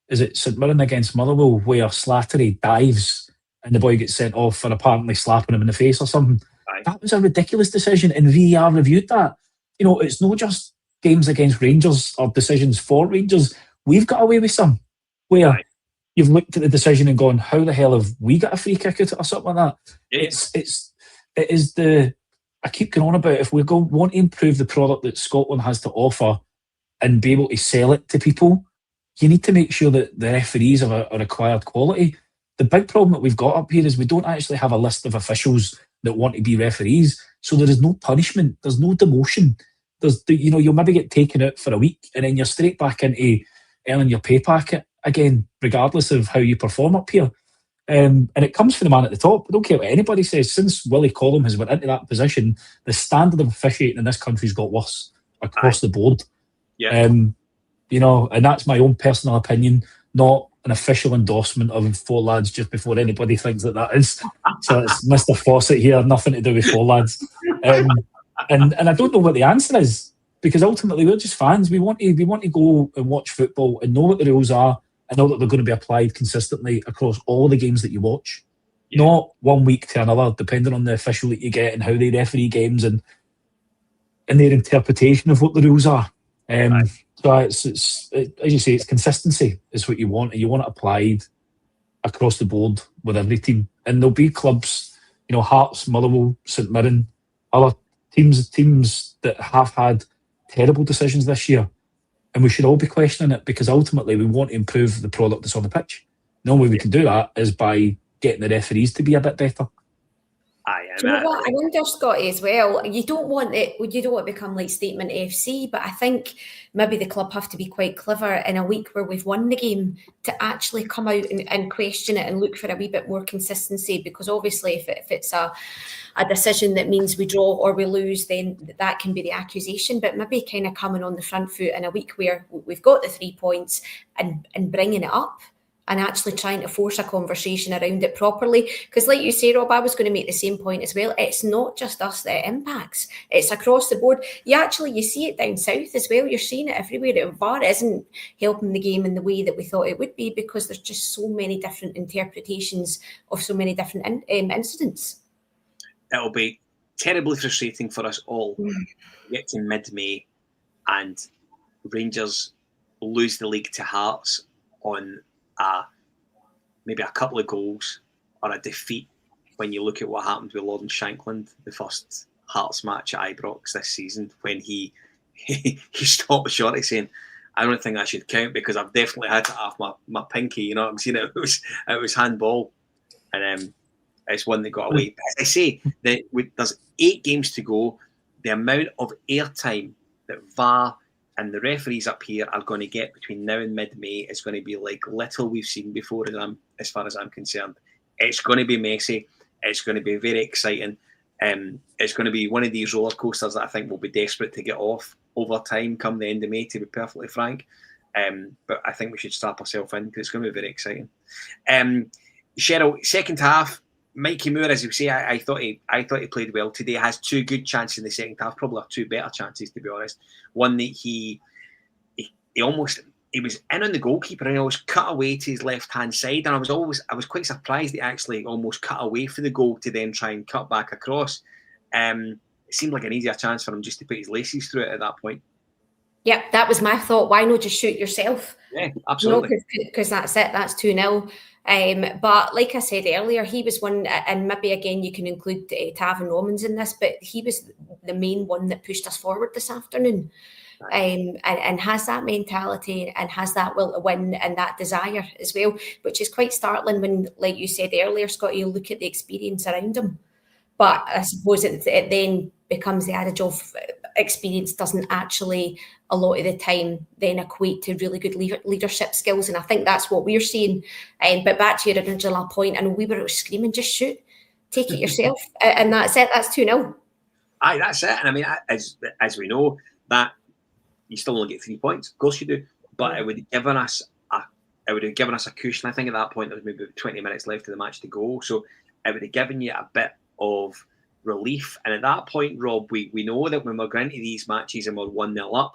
Is it St Mirren against Motherwell where Slattery dives and the boy gets sent off for apparently slapping him in the face or something? Right. That was a ridiculous decision, and VAR reviewed that. You know, it's not just games against Rangers or decisions for Rangers. We've got away with some where... Right. You've looked at the decision and gone, how the hell have we got a free kick at it or something like that? Yeah. I keep going on about, if we want to improve the product that Scotland has to offer and be able to sell it to people, you need to make sure that the referees have a required quality. The big problem that we've got up here is we don't actually have a list of officials that want to be referees. So there is no punishment. There's no demotion. You'll maybe get taken out for a week and then you're straight back into earning your pay packet again, regardless of how you perform up here. And it comes from the man at the top. I don't care what anybody says. Since Willie Collum has went into that position, the standard of officiating in this country's got worse across the board. Yeah. And that's my own personal opinion, not an official endorsement of Four Lads just before anybody thinks that is. So it's Mr. Fawcett here, nothing to do with Four Lads. and I don't know what the answer is, because ultimately we're just fans. We want to go and watch football and know what the rules are and know that they're going to be applied consistently across all the games that you watch. Yeah. Not one week to another, depending on the official that you get and how they referee games and their interpretation of what the rules are. Right. So it's as you say, it's consistency is what you want, and you want it applied across the board with every team. And there'll be clubs, Hearts, Motherwell, St Mirren, other teams that have had terrible decisions this year, and we should all be questioning it, because ultimately we want to improve the product that's on the pitch. The only way we can do that is by getting the referees to be a bit better. Do you know what? I wonder, Scotty, as well, you don't want to become like Statement AFC, but I think maybe the club have to be quite clever in a week where we've won the game to actually come out and question it and look for a wee bit more consistency, because obviously if it's a decision that means we draw or we lose, then that can be the accusation. But maybe kind of coming on the front foot in a week where we've got the 3 points and bringing it up and actually trying to force a conversation around it properly. Because like you say, Rob, I was going to make the same point as well. It's not just us that it impacts. It's across the board. You see it down south as well. You're seeing it everywhere. VAR isn't helping the game in the way that we thought it would be, because there's just so many different interpretations of so many different incidents. It'll be terribly frustrating for us all to get to mid-May and Rangers lose the league to Hearts on maybe a couple of goals or a defeat, when you look at what happened with Lord and Shankland, the first Hearts match at Ibrox this season, when he stopped short of saying, I don't think that should count because I've definitely had it off my pinky, you know what I'm saying? It was handball, and it's one that got away. But as I say, there's 8 games to go. The amount of airtime that VAR and the referees up here are going to get between now and mid-May is going to be like little we've seen before, as far as I'm concerned. It's going to be messy. It's going to be very exciting. It's going to be one of these roller coasters that I think will be desperate to get off over time come the end of May, to be perfectly frank. But I think we should strap ourselves in, because it's going to be very exciting. Cheryl, second half, Mikey Moore, as you say, I thought he played well today. Has 2 good chances in the second half, probably 2 better chances, to be honest. One that he was in on the goalkeeper and he always cut away to his left hand side, and I was quite surprised he actually almost cut away for the goal to then try and cut back across. It seemed like an easier chance for him just to put his laces through it at that point. Yeah, that was my thought. Why not just shoot yourself? Yeah, absolutely. Because that's it. That's 2-0. But like I said earlier, he was one, and maybe again you can include Tav and Rommens in this, but he was the main one that pushed us forward this afternoon. And has that mentality and has that will to win and that desire as well, which is quite startling when, like you said earlier, Scott, you look at the experience around him. But I suppose it then becomes the adage of experience doesn't actually a lot of the time then equate to really good leadership skills, and I think that's what we're seeing. But back to your original point, I know we were screaming, just shoot, take it yourself, and that's it. That's 2-0. Aye, that's it. And I mean, as we know, that you still only get 3 points. Of course you do, but it would have given us a cushion. I think at that point there was maybe 20 minutes left of the match to go, so it would have given you a bit of relief. And at that point, Rob, we know that when we're going into these matches and we're 1-0 up,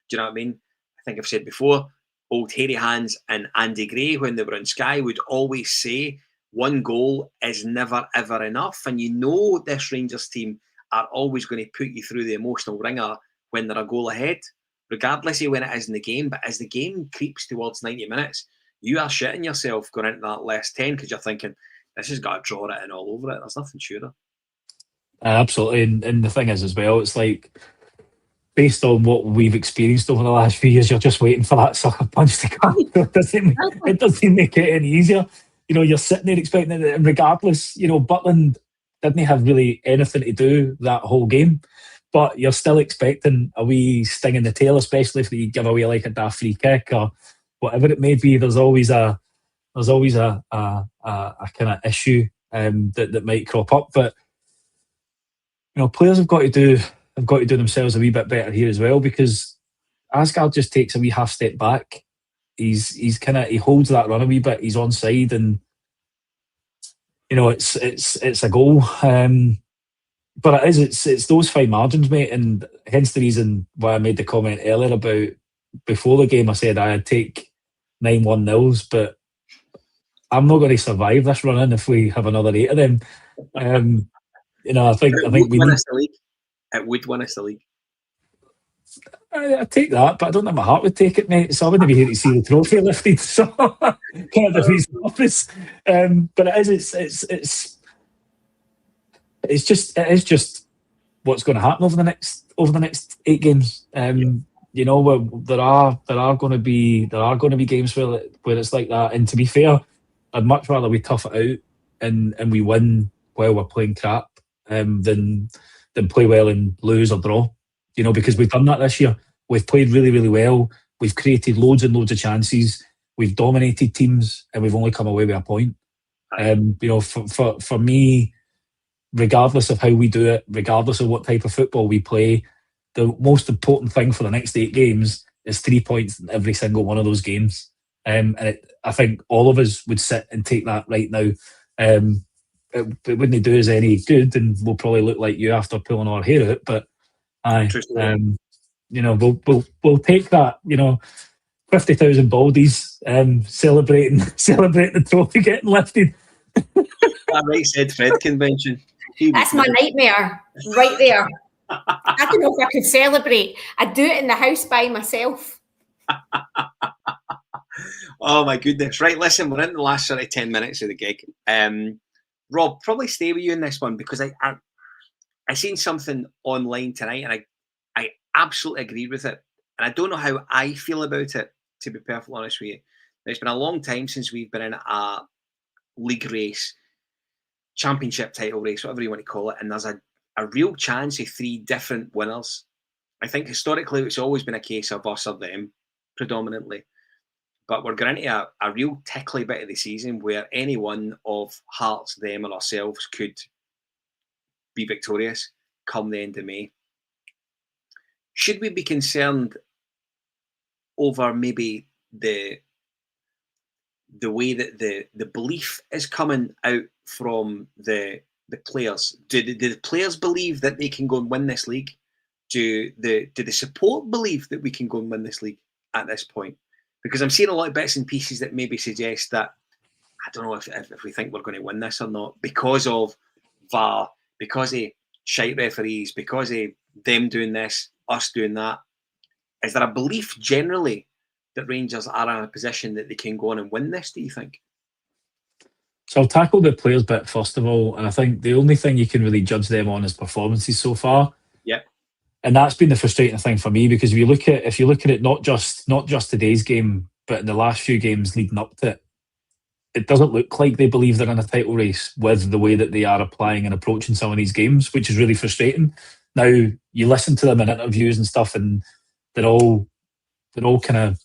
do you know what I mean? I think I've said before, old Hairy Hands and Andy Gray, when they were on Sky, would always say 1 goal is never ever enough. And you know this Rangers team are always going to put you through the emotional ringer when they're a goal ahead, regardless of when it is in the game. But as the game creeps towards 90 minutes, you are shitting yourself going into that last 10, because you're thinking, this has got to draw it in all over it. There's nothing surer. Absolutely. And the thing is as well, it's like, based on what we've experienced over the last few years, you're just waiting for that sucker punch to come. It doesn't make it any easier. You're sitting there expecting it, and regardless, Butland didn't have really anything to do that whole game, but you're still expecting a wee sting in the tail, especially if you give away like a daft free kick or whatever it may be. There's always a kind of issue that might crop up, but players have got to do themselves a wee bit better here as well, because Asgard just takes a wee half step back. He holds that run a wee bit. He's onside, and it's a goal. But it's those fine margins, mate, and hence the reason why I made the comment earlier about before the game. I said I'd take 9-1-0s, but I'm not going to survive this run-in if we have another 8 of them. I think we need. It would win us the league. I take that, but I don't think my heart would take it, mate. So I wouldn't be here to see the trophy lifted. So can't defeat the office. But it is just what's going to happen over the next 8 games. There are going to be games where it's like that. And to be fair, I'd much rather we tough it out and we win while we're playing crap than play well and lose or draw. Because we've done that this year. We've played really, really well. We've created loads and loads of chances. We've dominated teams, and we've only come away with a point. For me, regardless of how we do it, regardless of what type of football we play, the most important thing for the next 8 games is 3 points in every single one of those games. I think all of us would sit and take that right now. It wouldn't do us any good, and we'll probably look like you after pulling our hair out, but we'll take that. 50,000 baldies celebrating the trophy getting lifted. That right said Fred convention. That's my nightmare right there. I don't know if I could celebrate. I'd do it in the house by myself. Oh my goodness! Right, listen, we're in the last sort of 10 minutes of the gig. Rob, probably stay with you in this one because I seen something online tonight and I absolutely agree with it. And I don't know how I feel about it, to be perfectly honest with you. It's been a long time since we've been in a league race, championship title race, whatever you want to call it, and there's a real chance of 3 different winners. I think historically it's always been a case of us or them, predominantly. But we're going into a real tickly bit of the season where any one of Hearts, them, or ourselves could be victorious come the end of May. Should we be concerned over maybe the way that the belief is coming out from the players? Do the players believe that they can go and win this league? Do the support believe that we can go and win this league at this point? Because I'm seeing a lot of bits and pieces that maybe suggest that I don't know if we think we're going to win this or not because of VAR, because of shite referees, because of them doing this, us doing that. Is there a belief generally that Rangers are in a position that they can go on and win this, do you think? So I'll tackle the players bit first of all, and I think the only thing you can really judge them on is performances so far. Yeah. And that's been the frustrating thing for me because if you look at it not just today's game, but in the last few games leading up to it, it doesn't look like they believe they're in a title race with the way that they are applying and approaching some of these games, which is really frustrating. Now you listen to them in interviews and stuff, and they're all kind of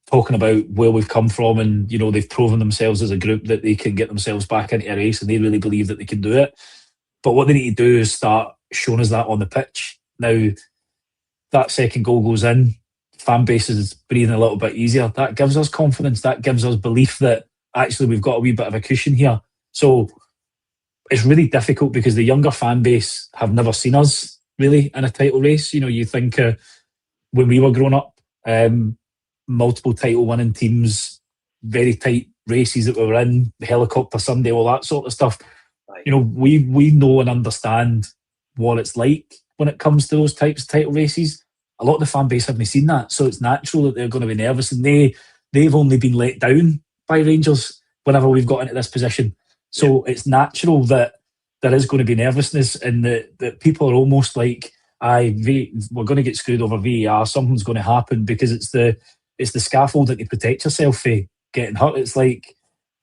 talking about where we've come from, and they've proven themselves as a group that they can get themselves back into a race, and they really believe that they can do it. But what they need to do is start showing us that on the pitch. Now that second goal goes in, fan base is breathing a little bit easier. That gives us confidence. That gives us belief that actually we've got a wee bit of a cushion here. So it's really difficult because the younger fan base have never seen us really in a title race. You think when we were growing up, multiple title winning teams, very tight races that we were in, the helicopter Sunday, all that sort of stuff. Right. We know and understand what it's like when it comes to those types of title races. A lot of the fan base haven't seen that, so it's natural that they're going to be nervous, and they've only been let down by Rangers whenever we've got into this position. So It's natural that there is going to be nervousness, and that people are almost like, we're going to get screwed over VAR, something's going to happen, because it's the scaffolding to protect yourself from getting hurt. It's like,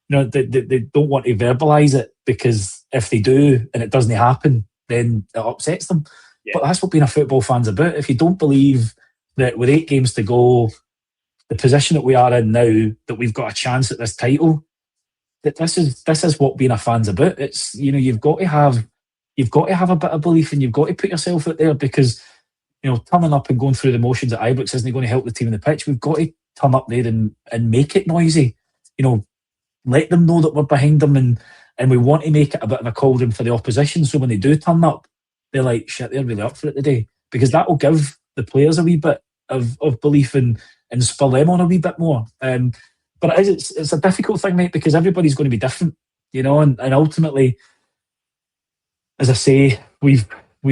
they don't want to verbalise it, because if they do and it doesn't happen, then it upsets them. Yeah. But that's what being a football fan's about. If you don't believe that with 8 games to go, the position that we are in now, that we've got a chance at this title, that this is what being a fan's about. It's you've got to have a bit of belief, and you've got to put yourself out there, because turning up and going through the motions at Ibrox isn't going to help the team in the pitch. We've got to turn up there and make it noisy. Let them know that we're behind them, and and we want to make it a bit of a cauldron for the opposition. So when they do turn up, they're like, shit, they're really up for it today, because that will give the players a wee bit of belief and spur them on a wee bit more. But it's a difficult thing, mate, because everybody's going to be different, you know, and ultimately, as I say, we've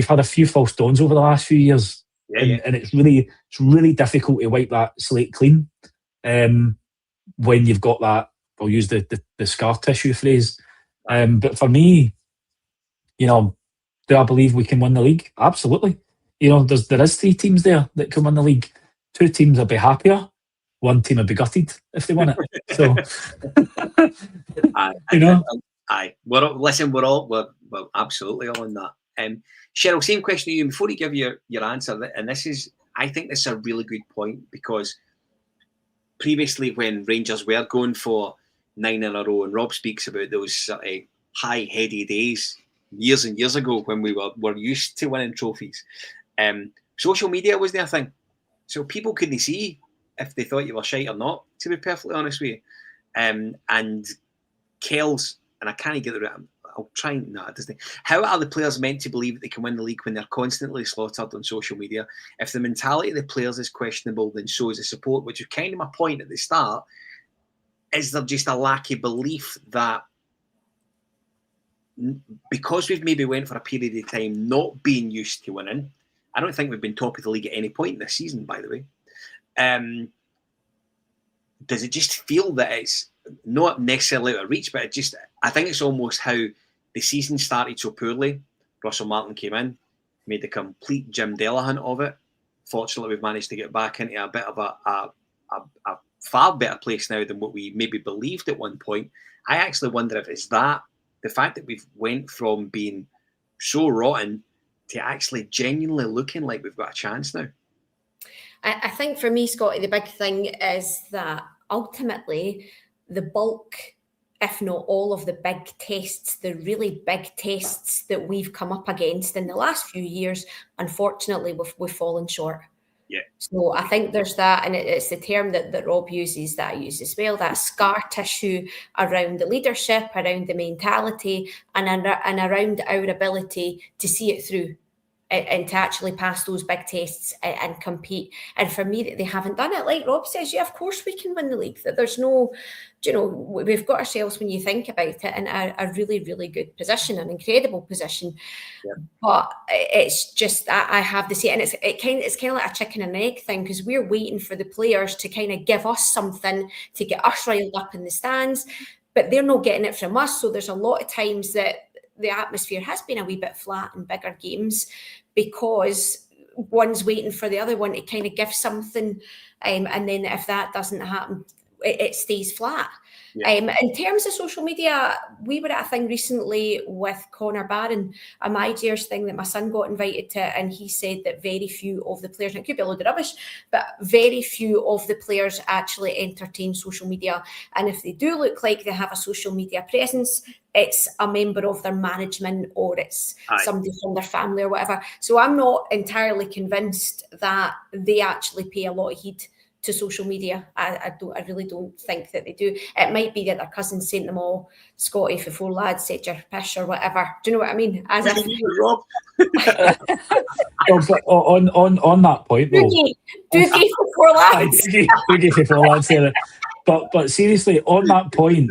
had a few false dawns over the last few years, and it's really difficult to wipe that slate clean when you've got that. I'll use the scar tissue phrase. But for me, you know, do I believe we can win the league? Absolutely. You know, there is 3 teams there that can win the league. 2 teams will be happier. 1 team will be gutted if they win it. So, you know. Aye. We're absolutely all on that. Cheryl, same question to you. Before you give your answer, and I think this is a really good point, because previously when Rangers were going for 9 in a row, and Rob speaks about those sort of high-heady days years and years ago when we were used to winning trophies, social media was their thing. So people couldn't see if they thought you were shite or not, to be perfectly honest with you. And Kells, and I can't get it right, I'll try and, no, it doesn't. How are the players meant to believe that they can win the league when they're constantly slaughtered on social media? If the mentality of the players is questionable, then so is the support, which is kind of my point at the start. Is there just a lack of belief that because we've maybe went for a period of time not being used to winning, I don't think we've been top of the league at any point this season, by the way. Does it just feel that it's not necessarily out of reach, but I think it's almost how the season started so poorly. Russell Martin came in, made the complete Jim Delahunt of it. Fortunately, we've managed to get back into a bit of a far better place now than what we maybe believed at one point. I actually wonder if it's that, the fact that we've went from being so rotten to actually genuinely looking like we've got a chance now. I think for me, Scotty, the big thing is that ultimately the bulk, if not all of the big tests, the really big tests that we've come up against in the last few years, unfortunately, we've fallen short. Yeah. So I think there's that, and it's the term that Rob uses, that I use as well, that scar tissue around the leadership, around the mentality, and around our ability to see it through and to actually pass those big tests and compete. And for me, that they haven't done it. Like Rob says, yeah, of course we can win the league. That there's no, you know, we've got ourselves, when you think about it, in a really, really good position, an incredible position. Yeah. But it's just, I have to say, and it's kind of like a chicken and egg thing, because we're waiting for the players to kind of give us something to get us riled up in the stands, but they're not getting it from us. So there's a lot of times that the atmosphere has been a wee bit flat in bigger games, because one's waiting for the other one to kind of give something, and then if that doesn't happen, it stays flat. Yeah. In terms of social media, we were at a thing recently with Connor Barron, a My Dears thing that my son got invited to, and he said that very few of the players, and it could be a load of rubbish, but very few of the players actually entertain social media. And if they do look like they have a social media presence, it's a member of their management, or it's somebody from their family or whatever. So I'm not entirely convinced that they actually pay a lot of heed to social media. I really don't think that they do. It might be that their cousin sent them all, Scotty, for 4 lads, set your pish or whatever. Do you know what I mean? As if Rob. on that point, though, Doogie for 4 lads. Doogie for 4 lads there. But seriously, on that point,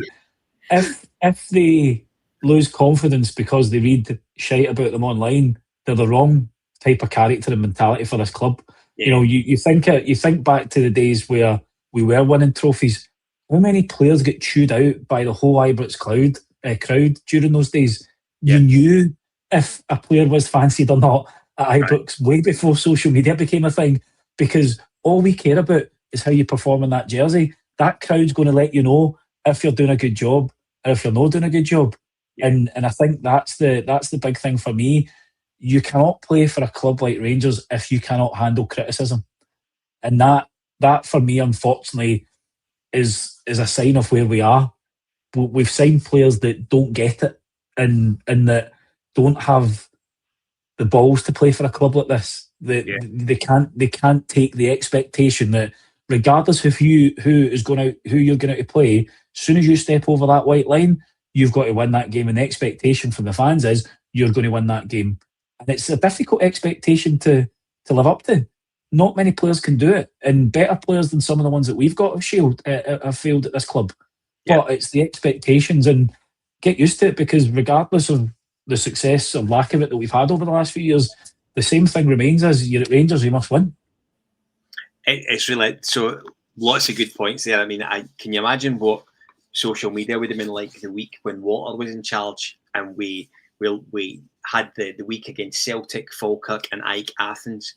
if they lose confidence because they read shite about them online, they're the wrong type of character and mentality for this club. Yeah. You know, you think back to the days where we were winning trophies. How many players get chewed out by the whole Ibrox crowd during those days? Yeah. You knew if a player was fancied or not at Ibrox way before social media became a thing, because all we care about is how you perform in that jersey. That crowd's going to let you know if you're doing a good job or if you're not doing a good job. Yeah. And I think that's the big thing for me. You cannot play for a club like Rangers if you cannot handle criticism. And that for me, unfortunately, is a sign of where we are. We've signed players that don't get it and that don't have the balls to play for a club like this. They can't take the expectation that regardless of who you're going out to play, as soon as you step over that white line, you've got to win that game, and the expectation from the fans is you're going to win that game. And it's a difficult expectation to live up to. Not many players can do it, and better players than some of the ones that we've got have failed at this club. Yeah. But it's the expectations, and get used to it, because regardless of the success or lack of it that we've had over the last few years, the same thing remains as you're at Rangers, you must win. It's really, so lots of good points there. I mean, can you imagine what social media would have been like the week when Water was in charge, and we had the week against Celtic, Falkirk and Ike Athens.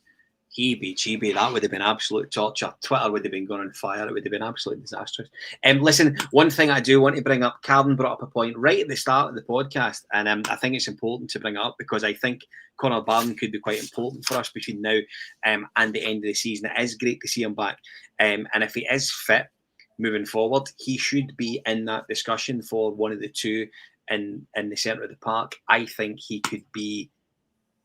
Heebie-jeebie, that would have been absolute torture. Twitter would have been going on fire. It would have been absolutely disastrous. Listen, one thing I do want to bring up, Calvin brought up a point right at the start of the podcast, and I think it's important to bring it up because I think Conor Barden could be quite important for us between now and the end of the season. It is great to see him back, and if he is fit moving forward, he should be in that discussion for one of the two in the centre of the park. I think he could be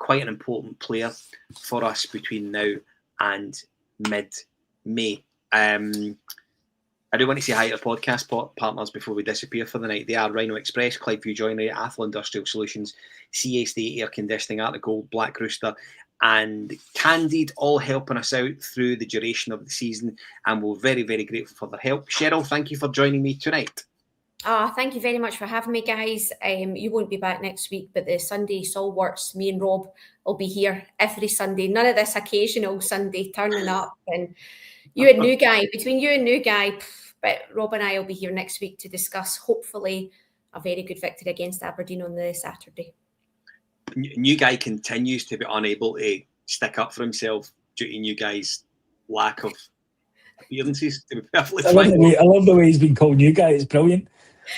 quite an important player for us between now and mid-May. I do want to say hi to podcast partners before we disappear for the night. They are Rhino Express, Clydeview Joinery, Athol Industrial Solutions, CA State Air Conditioning, Art of Gold, Black Rooster, and Candid, all helping us out through the duration of the season, and we're very, very grateful for their help. Cheryl, thank you for joining me tonight. Thank you very much for having me, guys. You won't be back next week, but the Sunday Stalwarts, me and Rob will be here every Sunday. None of this occasional Sunday turning up. And you and New Guy, between you and New Guy, but Rob and I will be here next week to discuss, hopefully, a very good victory against Aberdeen on the Saturday. New Guy continues to be unable to stick up for himself due to New Guy's lack of appearances. To be perfectly frank. I love the way he's been called New Guy. It's brilliant.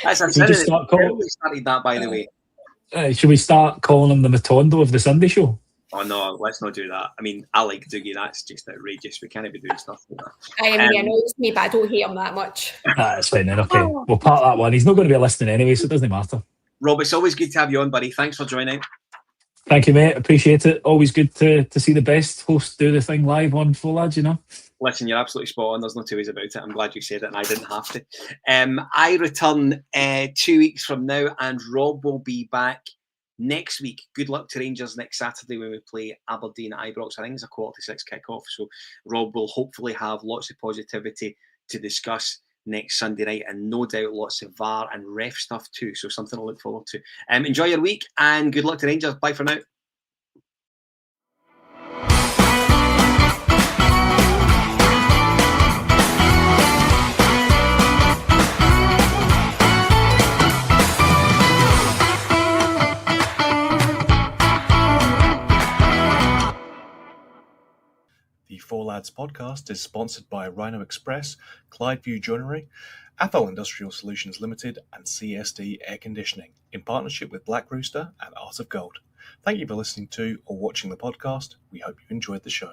That's Should we just start calling? We started that, by the way. Should we start calling him the Matondo of the Sunday show? Oh no, let's not do that. I mean, I like Dougie. That's just outrageous. We can't be doing stuff like that. He annoys me, but I don't hate him that much. That's fine then. Okay, we'll part that one. He's not going to be listening anyway, so it doesn't matter. Rob, it's always good to have you on, buddy. Thanks for joining. Thank you, mate. Appreciate it. Always good to see the best host do the thing live on Full Lads, you know. Listen, you're absolutely spot on. There's no two ways about it. I'm glad you said it and I didn't have to. I return 2 weeks from now, and Rob will be back next week. Good luck to Rangers next Saturday when we play Aberdeen at Ibrox. I think it's a 5:45 kick-off. So Rob will hopefully have lots of positivity to discuss next Sunday night, and no doubt lots of VAR and ref stuff too. So something to look forward to. Enjoy your week and good luck to Rangers. Bye for now. The Four Lads podcast is sponsored by Rhino Express, Clydeview Joinery, Athol Industrial Solutions Limited, and CSD Air Conditioning, in partnership with Black Rooster and Art of Gold. Thank you for listening to or watching the podcast. We hope you enjoyed the show.